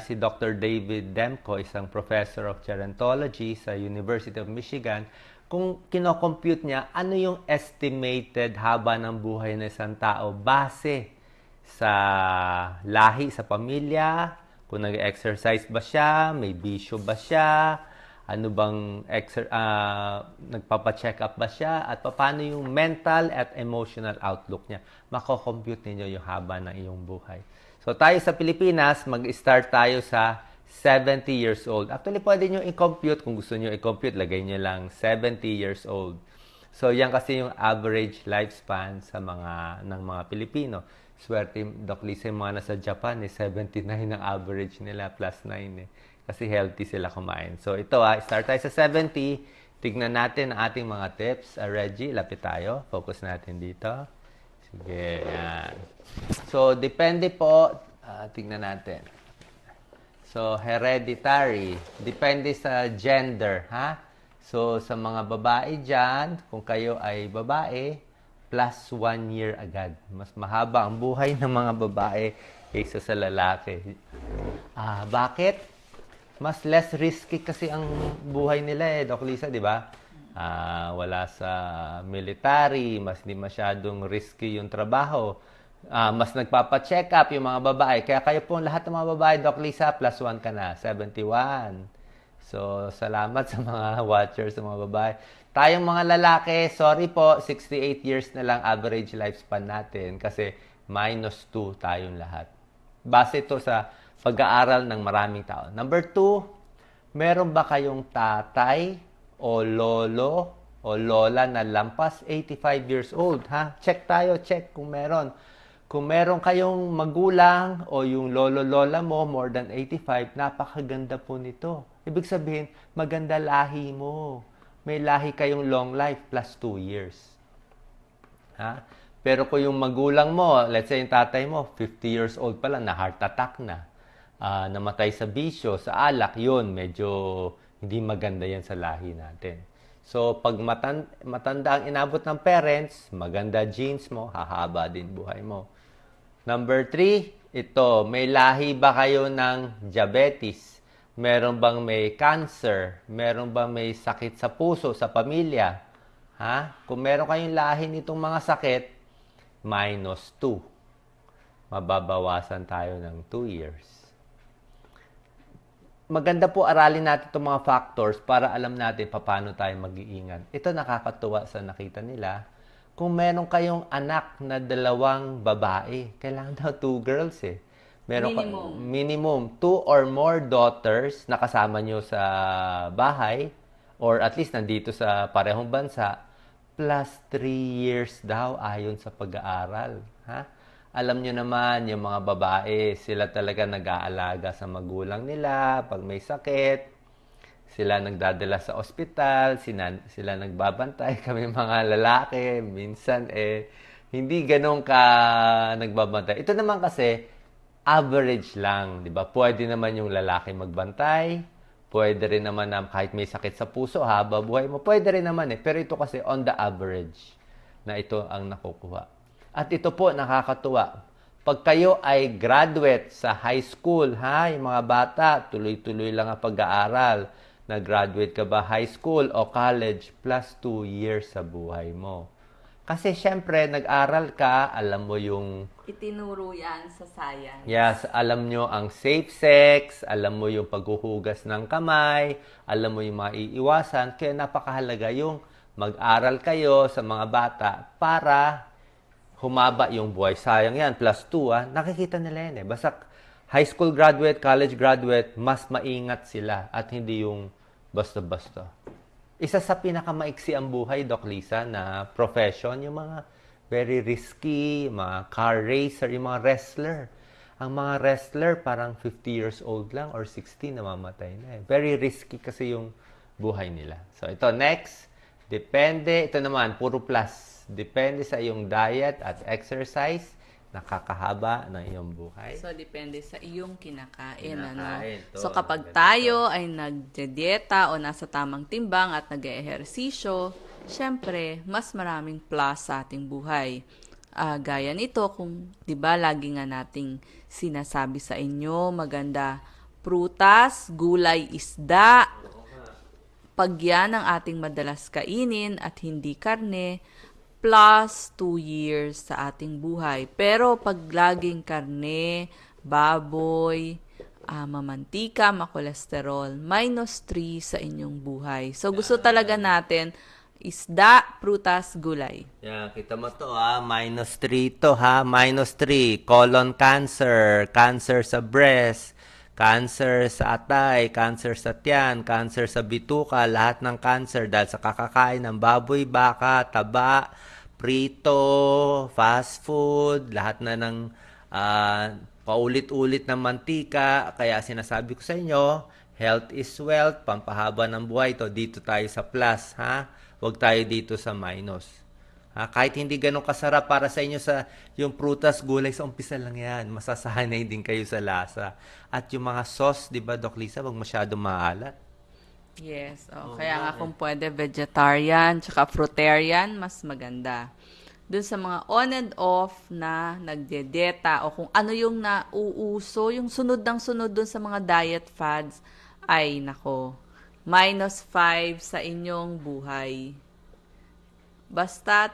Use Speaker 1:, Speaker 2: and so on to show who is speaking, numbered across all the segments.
Speaker 1: Si Dr. David Demko, isang professor of gerontology sa University of Michigan, kung kinocompute niya ano yung estimated haba ng buhay ng isang tao base sa lahi, sa pamilya, kung nag-exercise ba siya, may bisyo ba siya, ano bang nagpapa-check up ba siya, at paano yung mental at emotional outlook niya. Mako-compute ninyo yung haba ng iyong buhay. So tayo sa Pilipinas, mag-start tayo sa 70 years old. Actually, pwede nyo i-compute. Kung gusto nyo i-compute, lagay nyo lang 70 years old. So, yan kasi yung average lifespan sa ng mga Pilipino. Swerte, Doc Lisa, yung mga nasa Japan, 79 ang average nila, plus 9 eh. Kasi healthy sila kumain. So, ito start tayo sa 70. Tignan natin ang ating mga tips. Reggie, lapit tayo. Focus natin dito. Sige, yan. So, depende po. Tignan natin. So, hereditary. Depende sa gender, ha? So, sa mga babae dyan, kung kayo ay babae, plus 1 year agad. Mas mahaba ang buhay ng mga babae kaysa sa lalaki. Bakit? Mas less risky kasi ang buhay nila Doc Lisa, di ba? Wala sa military, mas di masyadong risky yung trabaho. Mas nagpapa-check up yung mga babae. Kaya kayo po lahat ng mga babae, Doc Lisa, plus 1 ka na, 71. So, salamat sa mga watchers, sa mga babae. Tayong mga lalaki, sorry po, 68 years na lang average lifespan natin kasi minus 2 tayong lahat. Base ito sa pag-aaral ng maraming tao. Number 2, meron ba kayong tatay o lolo o lola na lampas 85 years old? Ha? Check tayo, check kung meron. Kung meron kayong magulang o yung lolo-lola mo more than 85, napakaganda po nito. Ibig sabihin, maganda lahi mo. May lahi kayong long life plus 2 years. Ha? Pero kung yung magulang mo, let's say yung tatay mo, 50 years old pa lang, na heart attack na, namatay sa bisyo, sa alak, yun, medyo hindi maganda yan sa lahi natin. So, pag matanda ang inabot ng parents, maganda genes mo, hahaba din buhay mo. Number 3, ito, may lahi ba kayo ng diabetes? Meron bang may cancer? Meron bang may sakit sa puso, sa pamilya? Ha? Kung meron kayong lahi nitong mga sakit, minus 2. Mababawasan tayo ng 2 years. Maganda po aralin natin itong mga factors para alam natin paano tayo mag-iingat. Ito nakakatuwa sa nakita nila. Kung meron kayong anak na 2 babae, kailangan daw 2 girls eh. Minimum 2 or more daughters na kasama nyo sa bahay or at least nandito sa parehong bansa plus 3 years daw ayon sa pag-aaral. Ha? Alam nyo naman, yung mga babae, sila talaga nag-aalaga sa magulang nila pag may sakit. Sila nagdadala sa ospital, sila nagbabantay. Kami mga lalaki, minsan hindi ganun ka nagbabantay. Ito naman kasi, average lang, di ba? Pwede naman yung lalaki magbantay, pwede rin naman na kahit may sakit sa puso, haba buhay mo, pwede rin naman eh. Pero ito kasi on the average na ito ang nakukuha. At ito po, nakakatuwa. Pag kayo ay graduate sa high school, yung mga bata, tuloy-tuloy lang ang pag-aaral. Nag-graduate ka ba high school o college, plus 2 years sa buhay mo. Kasi syempre, nag-aral ka, alam mo yung...
Speaker 2: Itinuro yan sa science.
Speaker 1: Yes, alam nyo ang safe sex, alam mo yung paghuhugas ng kamay, alam mo yung mga iiwasan. Kaya napakahalaga yung mag-aral kayo sa mga bata para humaba yung buhay. Sayang yan, plus 2 nakikita nila yan eh. Basta high school graduate, college graduate, mas maingat sila at hindi yung basta-basta. Isa sa pinakamaiksi ang buhay, Doc Lisa, na profession, yung mga very risky, mga car racer, yung mga wrestler. Ang mga wrestler, parang 50 years old lang or 60, namamatay na eh. Very risky kasi yung buhay nila. So, ito, next. Depende, ito naman, puro plus. Depende sa iyong diet at exercise, nakakahaba ng iyong buhay.
Speaker 2: So, depende sa iyong kinakain.
Speaker 1: Kinakain, to.
Speaker 2: So, kapag tayo ay nagdieta o nasa tamang timbang at nag-ehersisyo, syempre, mas maraming plus sa ating buhay. Gaya nito, kung 'di ba lagi nga nating sinasabi sa inyo, maganda prutas, gulay, isda. Pag yan ang ating madalas kainin at hindi karne, plus 2 years sa ating buhay. Pero pag laging karne, baboy, mamantika, makolesterol, minus 3 sa inyong buhay. So gusto talaga natin isda, prutas, gulay.
Speaker 1: Yan, kita mo to ha, minus 3 to ha, minus 3, colon cancer, cancer sa breast, cancer sa atay, cancer sa tiyan, cancer sa bituka, lahat ng cancer dahil sa kakakain ng baboy, baka, taba, prito, fast food, lahat na ng paulit-ulit na mantika. Kaya sinasabi ko sa inyo, health is wealth, pampahaba ng buhay to. Dito tayo sa plus, ha? Huwag tayo dito sa minus. Ha? Kahit hindi ganun kasarap para sa inyo sa yung prutas, gulay, sa umpisa lang yan. Masasanay din kayo sa lasa. At yung mga sauce, di ba, Doc Lisa, wag masyadong maalat.
Speaker 2: Yes, kaya nga kung pwede vegetarian, tsaka fruitarian, mas maganda. Dun sa mga on and off na nagdedeta o kung ano yung nauuso, yung sunod ng sunod dun sa mga diet fads, ay nako, minus 5 sa inyong buhay. Basta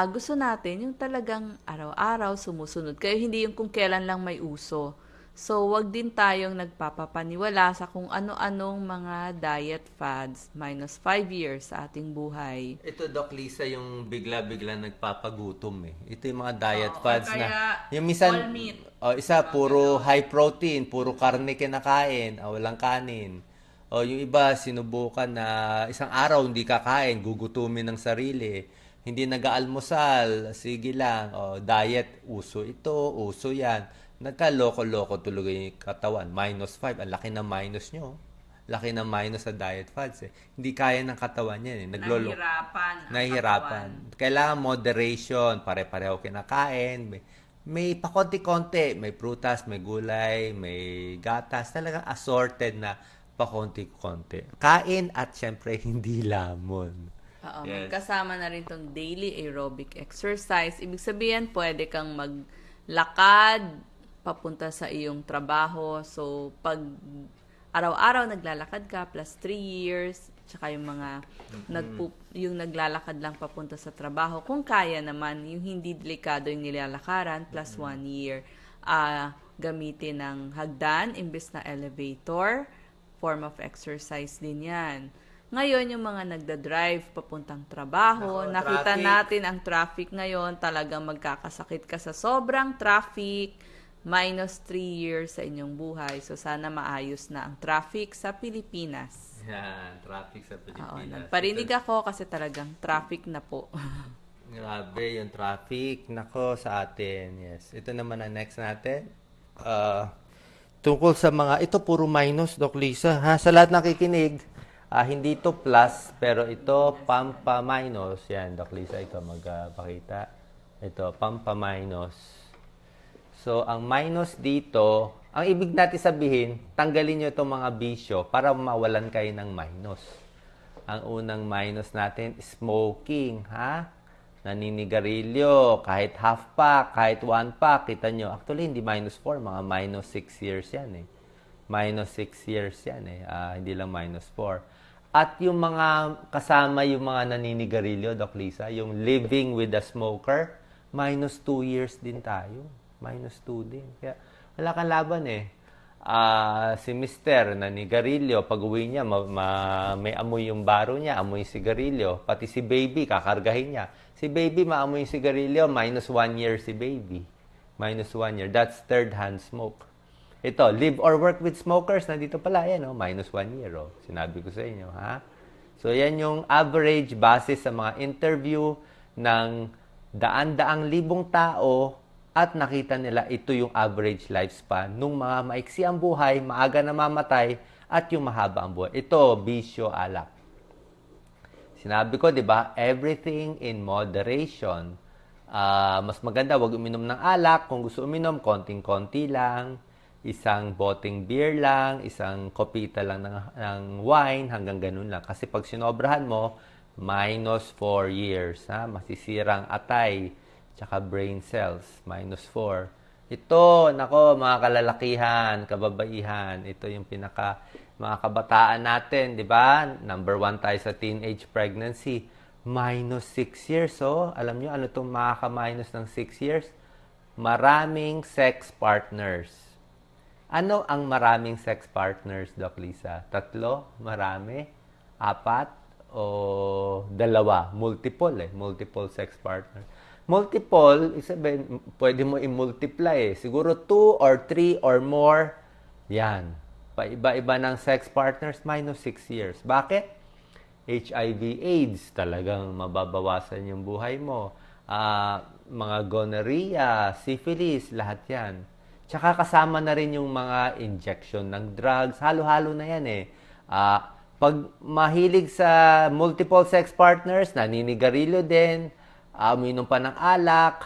Speaker 2: gusto natin yung talagang araw-araw sumusunod. Kaya hindi yung kung kailan lang may uso. So, wag din tayong nagpapapaniwala sa kung ano-anong mga diet fads minus 5 years sa ating buhay.
Speaker 1: Ito, Doc Lisa, yung bigla-bigla nagpapagutom eh. Ito yung mga diet
Speaker 2: Oo,
Speaker 1: fads
Speaker 2: kaya
Speaker 1: na... Yung minsan,
Speaker 2: all meat.
Speaker 1: isa, puro high protein, puro karne kinakain, walang kanin. O yung iba, sinubukan na isang araw hindi kakain, gugutumin ng sarili. Hindi nag-aalmusal, sige lang, diet, uso ito, uso yan. Nagka-loko-loko tuloy yung katawan. Minus 5, ang laki na minus nyo. Laki na minus sa diet fads eh. Hindi kaya ng katawan yan eh.
Speaker 2: Nahihirapan ang
Speaker 1: Nahihirapan. Kailangan moderation. Pare-pareho kinakain. May pakonti-konti. May prutas, may gulay, may gatas. Talagang assorted na pakonti-konti. Kain at syempre hindi lamon.
Speaker 2: Oo,
Speaker 1: Yes.
Speaker 2: kasama na rin tong daily aerobic exercise. Ibig sabihin, pwede kang maglakad papunta sa iyong trabaho. So, pag araw-araw naglalakad ka, plus 3 years, tsaka yung mga yung naglalakad lang papunta sa trabaho, kung kaya naman, yung hindi delikado yung nilalakaran, plus 1 year. Gamitin ng hagdan, imbes na elevator, form of exercise din yan. Ngayon, yung mga nagda-drive papuntang trabaho,
Speaker 1: Nako,
Speaker 2: nakita
Speaker 1: traffic.
Speaker 2: natin ang traffic ngayon, talagang magkakasakit ka sa sobrang traffic, minus 3 years sa inyong buhay. So, sana maayos na ang traffic sa Pilipinas.
Speaker 1: Yan, traffic sa Pilipinas.
Speaker 2: Oo, nagparinig ako kasi talagang traffic na po.
Speaker 1: Grabe yung traffic. Nako sa atin. Yes. Ito naman ang next natin. Tungkol sa mga, ito puro minus, Doc Lisa. Ha? Sa lahat nakikinig, hindi ito plus, pero ito pampa minus. Yan, Doc Lisa, ito magpakita. Ito, pampa minus. So, ang minus dito, ang ibig natin sabihin, tanggalin nyo itong mga bisyo para mawalan kayo ng minus. Ang unang minus natin, smoking, ha? Naninigarilyo, kahit half pack, kahit 1 pack, kita nyo. Actually, hindi minus 4, mga minus 6 years yan eh. Minus 6 years yan eh. Hindi lang minus 4. At yung mga kasama yung mga naninigarilyo, Doc Lisa, yung living with a smoker, minus 2 years din tayo. Minus 2 din. Kaya wala kang laban eh. Si Mister naninigarilyo, pag uwi niya, may amoy yung baro niya, amoy yung sigarilyo. Pati si Baby, kakargahin niya. Si Baby, maamoy yung sigarilyo, minus 1 year si Baby. Minus 1 year. That's third-hand smoke. Ito, live or work with smokers, nandito pala, yan, minus 1 year. Sinabi ko sa inyo, ha? So, yan yung average base sa mga interview ng daan-daang libong tao at nakita nila ito yung average lifespan nung mga maiksi ang buhay, maaga na mamatay, at yung mahaba ang buhay. Ito, bisyo, alak. Sinabi ko, di ba, everything in moderation. Mas maganda, wag uminom ng alak. Kung gusto uminom, konting-konti lang. Isang boteng beer lang, isang kopita lang ng wine, hanggang ganun lang. Kasi pag sinobrahan mo, minus 4 years. Ha? Masisirang atay, tsaka brain cells, minus 4. Ito, nako, mga kalalakihan, kababaihan, ito yung mga kabataan natin, di ba? Number one tayo sa teenage pregnancy. Minus 6 years, oh. Alam nyo, ano itong makaka-minus ng 6 years? Maraming sex partners. Ano ang maraming sex partners, Doc Lisa? 3? Marami? 4? O dalawa? Multiple eh. Multiple sex partners. Multiple, isabihin, pwede mo i-multiply eh. Siguro 2 or 3 or more. Yan. Paiba-iba ng sex partners, minus 6 years. Bakit? HIV/AIDS, talagang mababawasan yung buhay mo. Mga gonorrhea, syphilis, lahat yan. Tsaka kasama na rin yung mga injection ng drugs. Halo-halo na yan eh. Pag mahilig sa multiple sex partners, naninigarilyo din, uminom pa ng alak,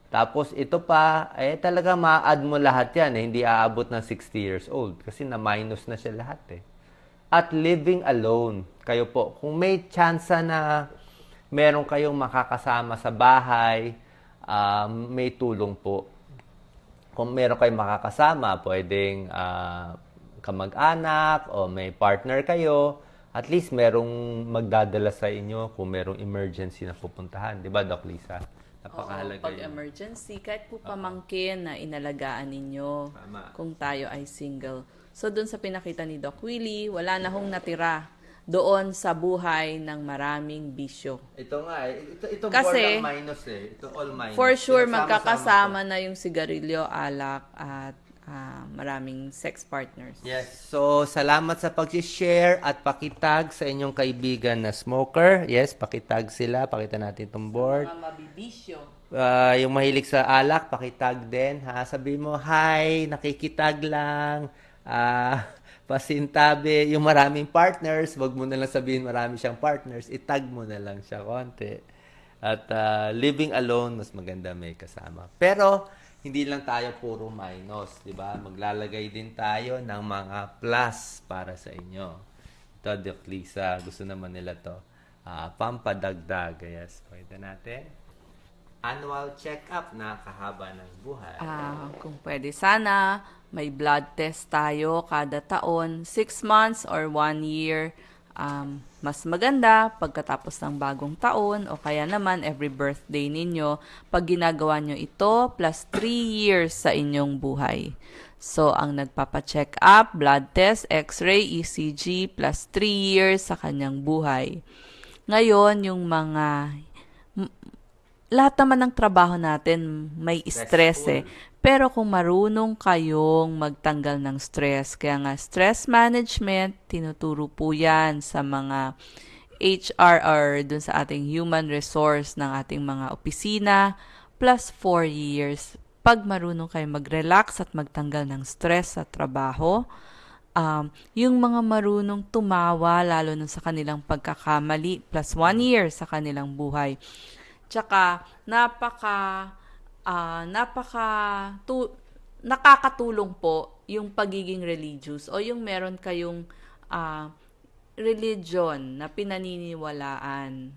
Speaker 1: tapos ito pa, talaga ma-add mo lahat yan. Hindi aabot ng 60 years old kasi na-minus na siya lahat eh. At living alone, kayo po, kung may chance na meron kayong makakasama sa bahay, may tulong po. Kung meron kayong makakasama, pwedeng kamag-anak o may partner kayo, at least merong magdadala sa inyo kung merong emergency na pupuntahan. Di ba, Doc Lisa? Napakahalaga
Speaker 2: pag
Speaker 1: yun.
Speaker 2: emergency, kahit po pamangkin na inalagaan ninyo
Speaker 1: Tama.
Speaker 2: kung tayo ay single. So, doon sa pinakita ni Doc Willie, wala na hong natira doon sa buhay ng maraming bisyo.
Speaker 1: Ito nga ito
Speaker 2: Kasi,
Speaker 1: borderline minus eh. Ito all minus.
Speaker 2: For sure,
Speaker 1: Pinagsama-sama
Speaker 2: magkakasama na yung sigarilyo, alak, at maraming sex partners.
Speaker 1: Yes. So, salamat sa pag-share at pakitag sa inyong kaibigan na smoker. Yes, pakitag sila. Pakita natin itong board.
Speaker 2: Mga mabibisyo.
Speaker 1: Yung mahilig sa alak, pakitag din. Ha? Sabi mo, hi, nakikitag lang. Pasintabi. Yung maraming partners, wag mo na lang sabihin marami siyang partners. Itag mo na lang siya konti. At living alone, mas maganda may kasama. Pero, hindi lang tayo puro minus, di ba? Maglalagay din tayo ng mga plus para sa inyo. Ito, Doc Lisa, gusto naman nila to. Pampadagdag. Yes, pwede natin. Annual check-up na kahaba ng buhay.
Speaker 2: Kung pwede sana, may blood test tayo kada taon, 6 months or 1 year. Mas maganda pagkatapos ng bagong taon o kaya naman every birthday ninyo pag ginagawa nyo ito plus 3 years sa inyong buhay. So, ang nagpapa-check up, blood test, x-ray, ECG plus 3 years sa kanyang buhay. Ngayon, yung lahat naman ng trabaho natin may stress eh. Pero kung marunong kayong magtanggal ng stress, kaya nga stress management, tinuturo po yan sa mga HR or dun sa ating human resource ng ating mga opisina, plus 4 years. Pag marunong kayo mag-relax at magtanggal ng stress sa trabaho, yung mga marunong tumawa, lalo na sa kanilang pagkakamali, plus 1 year sa kanilang buhay. Tsaka, nakakatulong po yung pagiging religious o yung meron kayong religion na pinaniniwalaan.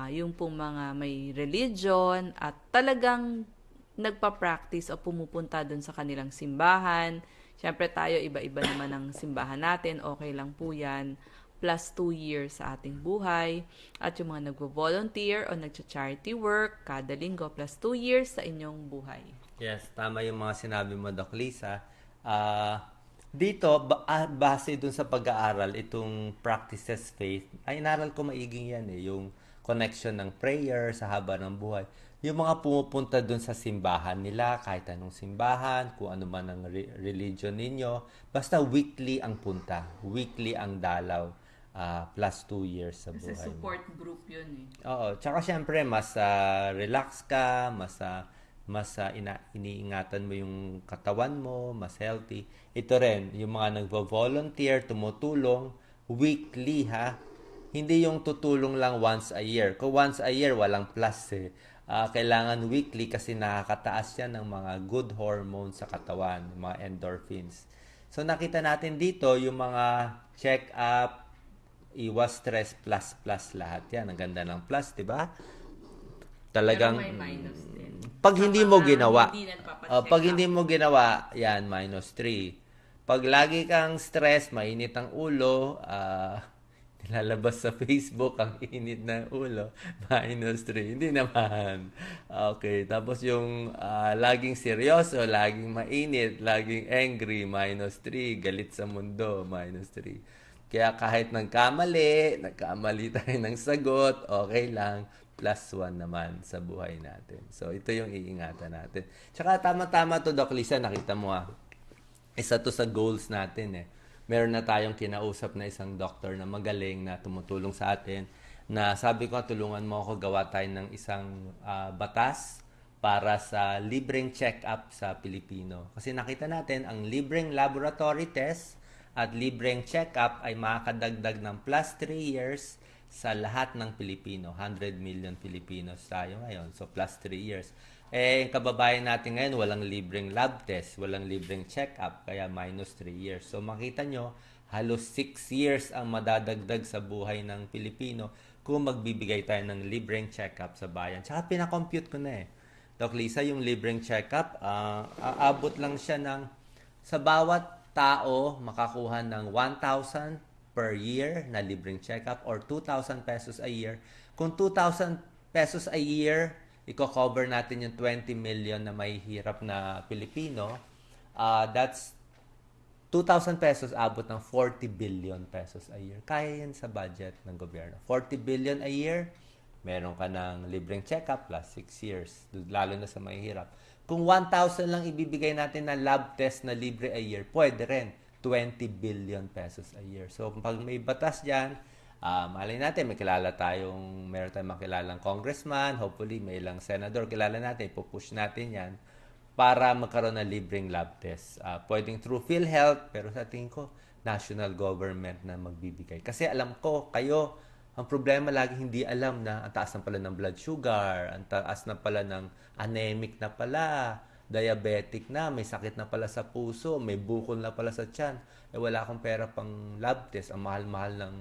Speaker 2: Yung pong mga may religion at talagang nagpa-practice o pumupunta dun sa kanilang simbahan. Siyempre tayo, iba-iba naman ang simbahan natin. Okay lang po yan. Plus 2 years sa ating buhay. At yung mga nagvo-volunteer o nagcha-charity work, kada linggo, plus 2 years sa inyong buhay.
Speaker 1: Yes, tama yung mga sinabi mo, Doc Lisa. Dito, base dun sa pag-aaral, itong practices faith, ay inaral ko maiging yan eh, yung connection ng prayer sa haba ng buhay. Yung mga pumupunta dun sa simbahan nila, kahit anong simbahan, kung ano man ang religion ninyo, basta weekly ang punta, weekly ang dalaw. Plus 2 years sa buhay.
Speaker 2: Kasi support group yun eh.
Speaker 1: Oo, tsaka syempre mas relax ka, mas iniingatan mo yung katawan mo, mas healthy. Ito rin, yung mga nagvo-volunteer, tumutulong weekly ha. Hindi yung tutulong lang once a year. Kung once a year walang plus eh. Kailangan weekly kasi nakakataas yan ng mga good hormones sa katawan, mga endorphins. So nakita natin dito yung mga check-up, iwas stress plus lahat yan. Ang ganda ng plus, di ba? Talagang,
Speaker 2: Pero may minus din.
Speaker 1: pag
Speaker 2: Sa
Speaker 1: hindi mo
Speaker 2: mga
Speaker 1: ginawa,
Speaker 2: hindi nagpapacheck
Speaker 1: pag
Speaker 2: up.
Speaker 1: hindi mo ginawa, yan, -3. Pag lagi kang stress, mainit ang ulo, nilalabas sa Facebook ang init ng ulo, -3. Hindi naman. Okay, tapos yung laging seryoso, laging mainit, laging angry, -3. Galit sa mundo, -3. Kaya kahit nagkamali tayo ng sagot, okay lang, +1 naman sa buhay natin. So, ito yung iingatan natin. Tsaka tama-tama to, Doc Lisa, nakita mo isa to sa goals natin eh. Meron na tayong kinausap na isang doctor na magaling na tumutulong sa atin na sabi ko, tulungan mo ako gawa tayo ng isang batas para sa libreng check-up sa Pilipino. Kasi nakita natin, ang libreng laboratory test at libreng check-up ay makakadagdag ng +3 years sa lahat ng Pilipino. 100 million Filipinos tayo ngayon. So, +3 years. Yung kababayan natin ngayon, walang libreng lab test, walang libreng check-up, kaya -3 years. So, makita nyo, halos 6 years ang madadagdag sa buhay ng Pilipino kung magbibigay tayo ng libreng check-up sa bayan. Tsaka pinakompute ko na eh. Doc Lisa, yung libreng check-up, aabot lang siya ng, sa bawat tao, makakuha ng 1,000 per year na libreng check-up or 2,000 pesos a year. Kung 2,000 pesos a year, i-cover natin yung 20 million na may hirap na Pilipino, that's 2,000 pesos abot ng 40 billion pesos a year. Kaya yan sa budget ng gobyerno. 40 billion a year, meron ka ng libreng check-up plus 6 years, lalo na sa mahihirap. Kung 1,000 lang ibibigay natin na lab test na libre a year, pwede rin 20 billion pesos a year. So, pag may batas dyan, malay natin, meron tayong makilalang congressman, hopefully may ilang senador kilala natin, ipupush natin yan para magkaroon ng libreng lab test. Pwedeng through PhilHealth, pero sa tingin ko, national government na magbibigay. Kasi alam ko, kayo, ang problema lagi hindi alam na ang taas na pala ng blood sugar, ang taas na pala ng anemic na pala, diabetic na, may sakit na pala sa puso, may bukol na pala sa tiyan. Wala akong pera pang lab test. Ang mahal-mahal ng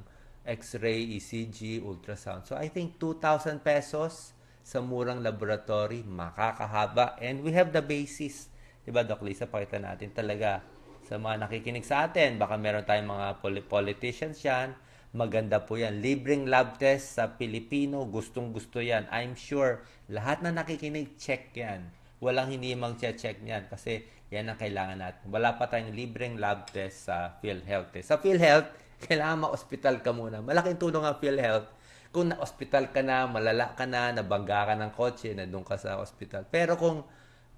Speaker 1: X-ray, ECG, ultrasound. So, I think 2,000 pesos sa murang laboratory, makakahaba. And we have the basis. Diba, Doc Lisa, pakita natin talaga sa mga nakikinig sa atin. Baka meron tayong mga politicians yan. Maganda po yan. Libreng lab test sa Pilipino. Gustong-gusto yan. I'm sure lahat na nakikinig, check yan. Walang hindi mag-check yan kasi yan ang kailangan natin. Wala pa tayong libreng lab test sa PhilHealth. Sa PhilHealth, kailangan ma-hospital ka muna. Malaking tulong ang PhilHealth. Kung na-hospital ka na, malala ka na, nabangga ka ng kotse, nandun ka sa hospital. Pero kung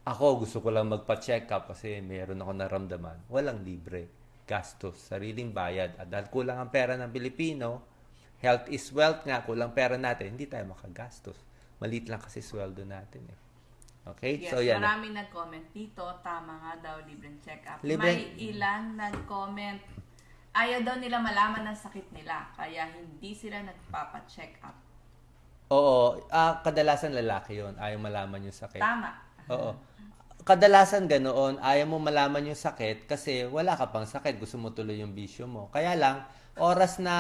Speaker 1: ako gusto ko lang magpa-check up kasi meron ako naramdaman, walang libre. Gastos, sariling bayad. At dahil kulang ang pera ng Pilipino, health is wealth nga, kulang pera natin, hindi tayo makagastos. Maliit lang kasi sweldo natin eh. Okay?
Speaker 2: Yes,
Speaker 1: So, yan.
Speaker 2: maraming nag-comment dito. Tama nga daw, libreng check-up.
Speaker 1: Libreng-
Speaker 2: May ilang nag-comment. Ayaw daw nila malaman ang sakit nila. Kaya hindi sila nagpapa-check up.
Speaker 1: Oo, kadalasan lalaki yon, ayaw malaman yung sakit.
Speaker 2: Tama.
Speaker 1: Oo. Kadalasan ganoon, ayaw mo malaman yung sakit kasi wala ka pang sakit, gusto mo tuloy yung bisyo mo. Kaya lang, oras na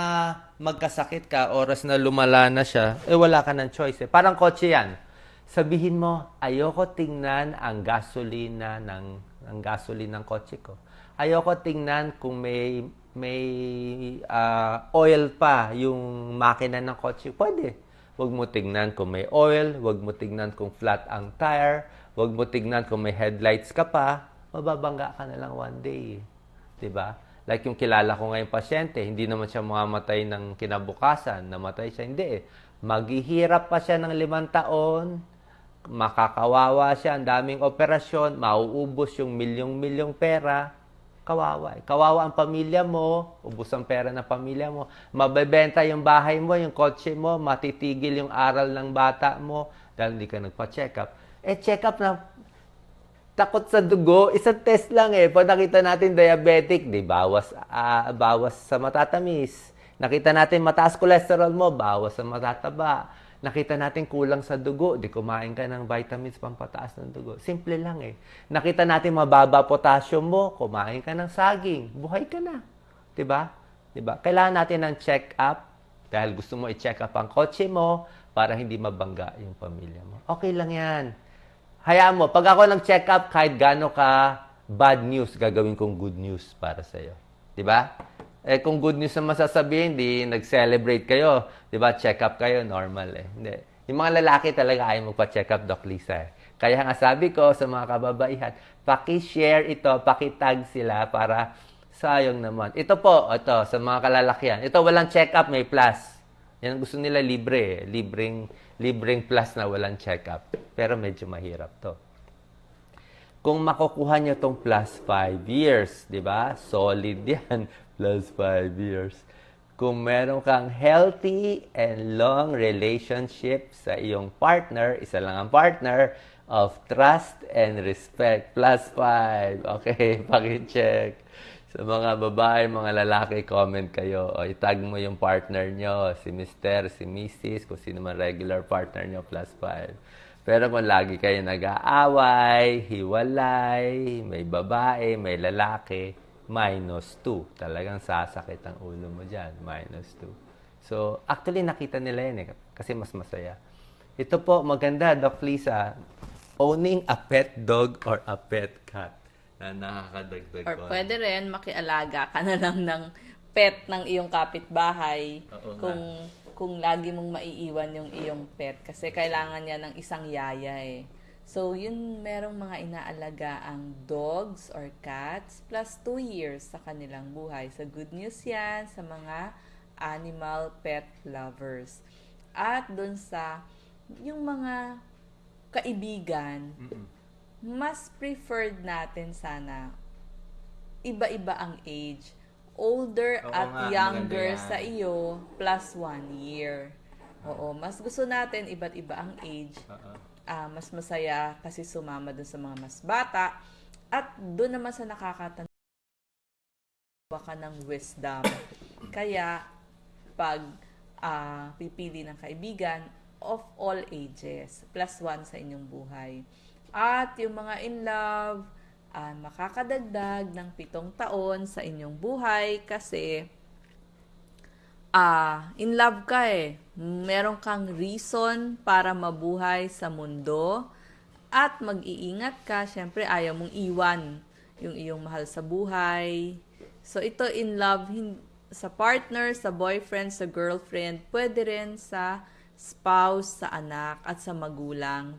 Speaker 1: magkasakit ka, oras na lumala na siya, wala ka ng choice. Parang kotse yan. Sabihin mo, ayoko tingnan ang gasolina ng gasoline ng kotse ko. Ayoko tingnan kung may oil pa yung makina ng kotse. Pwede. Huwag mo tingnan kung may oil, huwag mo tingnan kung flat ang tire, huwag mo tingnan kung may headlights ka pa, mababangga ka na lang one day. 'Di ba? Like yung kilala ko ngayong pasyente, hindi naman siya mamamatay ng kinabukasan, namatay siya, hindi eh. Maghihirap pa siya ng 5 taon, makakawawa siya, ang daming operasyon, mauubos yung milyong-milyong pera, kawawa. Kawawa ang pamilya mo, ubos ang pera ng pamilya mo, mabebenta yung bahay mo, yung kotse mo, matitigil yung aral ng bata mo dahil hindi ka nagpa-check up. Check up na takot sa dugo, isang test lang eh. Pag nakita natin diabetic, di bawas sa matatamis. Nakita natin mataas cholesterol mo, bawas sa matataba. Nakita natin kulang sa dugo, di kumain ka ng vitamins pampataas ng dugo. Simple lang eh. Nakita natin mababa potassium mo, kumain ka ng saging, buhay ka na. 'Di ba? 'Di ba? Kailangan natin ng check-up dahil gusto mo i-check up ang kotse mo para hindi mabangga yung pamilya mo. Okay lang yan. Hayaan mo, pag ako nag-check up, kahit gaano ka bad news, gagawin kong good news para sa'yo. Di ba? Eh, kung good news na masasabihin, di nag-celebrate kayo. Di ba? Check up kayo, normal eh. Hindi. Yung mga lalaki talaga ayaw magpa-check up, Doc Lisa eh. Kaya nga sabi ko sa mga kababaihan, paki-share ito, paki-tag sila para sayang naman. Ito po, ito, sa mga kalalakihan. Ito, walang check up, may plus. Yan gusto nila libre eh. Libreng plus na walang check-up. Pero medyo mahirap to. Kung makukuha nyo tong plus 5 years, di ba? Solid yan, plus 5 years. Kung meron kang healthy and long relationship sa iyong partner, isa lang ang partner, of trust and respect, plus 5. Okay, pakicheck. Sa mga babae, mga lalaki, comment kayo. O, itag mo yung partner nyo, si Mr., si Mrs., kung sino man regular partner nyo, plus 5. Pero kung lagi kayo nag-aaway, hiwalay, may babae, may lalaki, minus 2. Talagang sasakit ang ulo mo dyan, minus 2. So, actually, nakita nila yan eh, kasi mas masaya. Ito po, maganda, Doc Lisa, owning a pet dog or a pet cat na nakakadagdag
Speaker 2: Or
Speaker 1: ko.
Speaker 2: pwede rin makialaga ka na lang ng pet ng iyong kapitbahay
Speaker 1: Oo
Speaker 2: kung lagi mong maiiwan yung iyong pet kasi kailangan niya ng isang yaya eh. So, yun merong mga inaalaga ang dogs or cats plus 2 years sa kanilang buhay. So, good news yan sa mga animal pet lovers. At dun sa yung mga kaibigan, mas preferred natin sana iba-iba ang age. Older
Speaker 1: Oo
Speaker 2: at
Speaker 1: nga,
Speaker 2: younger
Speaker 1: maganda yan.
Speaker 2: sa iyo plus 1 year. Oo, mas gusto natin iba't iba ang age. Mas masaya kasi sumama dun sa mga mas bata at dun naman sa nakakatawa ka ng wisdom. Kaya pag pipili ng kaibigan of all ages, plus 1 sa inyong buhay. At yung mga in love, makakadagdag ng 7 taon sa inyong buhay kasi in love ka eh. Meron kang reason para mabuhay sa mundo at mag-iingat ka. Siyempre, ayaw mong iwan yung iyong mahal sa buhay. So, ito in love sa partner, sa boyfriend, sa girlfriend, pwede rin sa spouse, sa anak, at sa magulang.